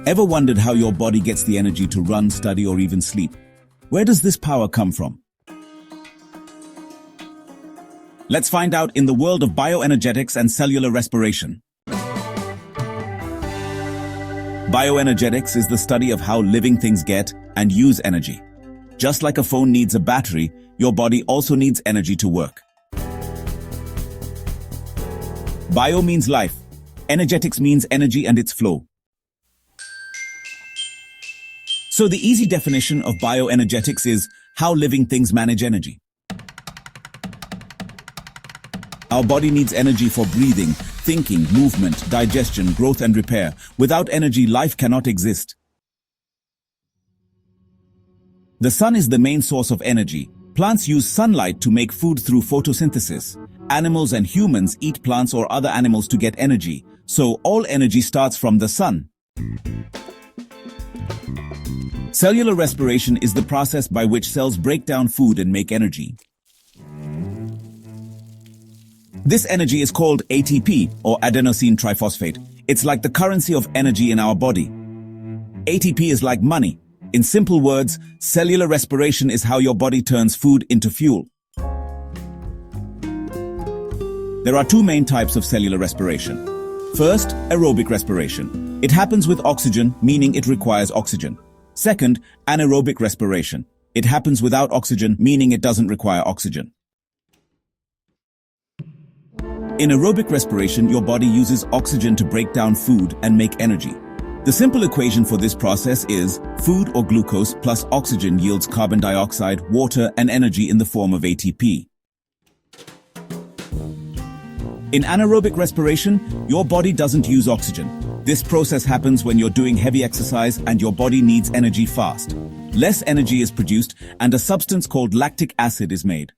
Ever wondered how your body gets the energy to run, study, or even sleep? Where does this power come from? Let's find out in the world of bioenergetics and cellular respiration. Bioenergetics is the study of how living things get and use energy. Just like a phone needs a battery, your body also needs energy to work. Bio means life. Energetics means energy and its flow. So the easy definition of bioenergetics is how living things manage energy. Our body needs energy for breathing, thinking, movement, digestion, growth and repair. Without energy, life cannot exist. The sun is the main source of energy. Plants use sunlight to make food through photosynthesis. Animals and humans eat plants or other animals to get energy. So all energy starts from the sun. Cellular respiration is the process by which cells break down food and make energy. This energy is called ATP, or adenosine triphosphate. It's like the currency of energy in our body. ATP is like money. In simple words, cellular respiration is how your body turns food into fuel. There are two main types of cellular respiration. First, aerobic respiration. It happens with oxygen, meaning it requires oxygen. Second, anaerobic respiration. It happens without oxygen, meaning it doesn't require oxygen. In aerobic respiration, your body uses oxygen to break down food and make energy. The simple equation for this process is food or glucose plus oxygen yields carbon dioxide, water, and energy in the form of ATP. In anaerobic respiration, your body doesn't use oxygen. This process happens when you're doing heavy exercise and your body needs energy fast. Less energy is produced and a substance called lactic acid is made.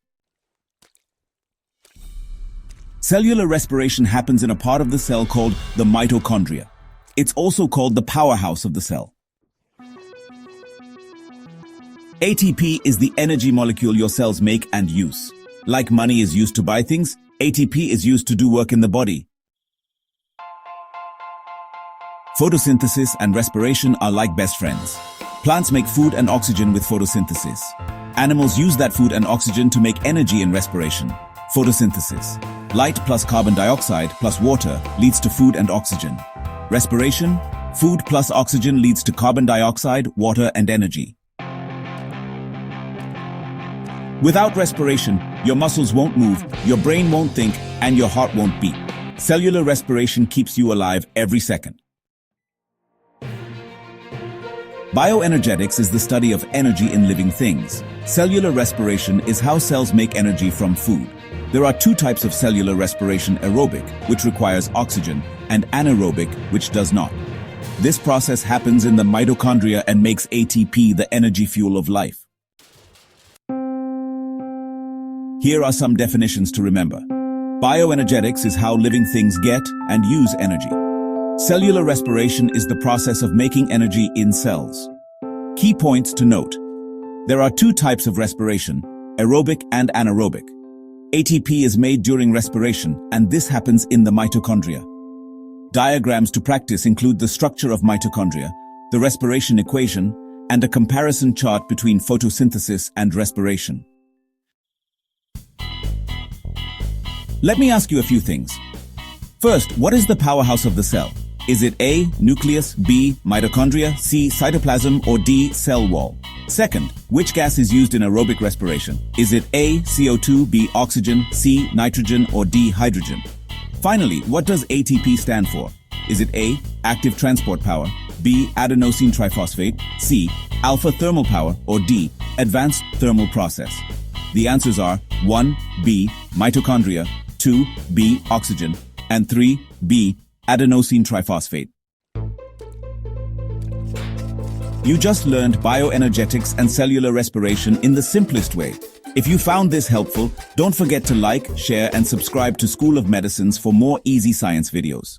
Cellular respiration happens in a part of the cell called the mitochondria. It's also called the powerhouse of the cell. ATP is the energy molecule your cells make and use. Like money is used to buy things, ATP is used to do work in the body. Photosynthesis and respiration are like best friends. Plants make food and oxygen with photosynthesis. Animals use that food and oxygen to make energy in respiration. Photosynthesis. Light plus carbon dioxide plus water leads to food and oxygen. Respiration. Food plus oxygen leads to carbon dioxide, water, and energy. Without respiration, your muscles won't move, your brain won't think, and your heart won't beat. Cellular respiration keeps you alive every second. Bioenergetics is the study of energy in living things. Cellular respiration is how cells make energy from food. There are two types of cellular respiration: aerobic, which requires oxygen, and anaerobic, which does not. This process happens in the mitochondria and makes ATP the energy fuel of life. Here are some definitions to remember. Bioenergetics is how living things get and use energy. Cellular respiration is the process of making energy in cells. Key points to note. There are two types of respiration: aerobic and anaerobic. ATP is made during respiration, and this happens in the mitochondria. Diagrams to practice include the structure of mitochondria, the respiration equation, and a comparison chart between photosynthesis and respiration. Let me ask you a few things. First, what is the powerhouse of the cell? Is it A, nucleus, B, mitochondria, C, cytoplasm, or D, cell wall? Second, which gas is used in aerobic respiration? Is it A, CO2, B, oxygen, C, nitrogen, or D, hydrogen? Finally, what does ATP stand for? Is it A, active transport power, B, adenosine triphosphate, C, alpha thermal power, or D, advanced thermal process? The answers are 1, B, mitochondria, 2, B, oxygen, and 3, B, adenosine triphosphate. You just learned bioenergetics and cellular respiration in the simplest way. If you found this helpful, don't forget to like, share, and subscribe to School of Medicines for more easy science videos.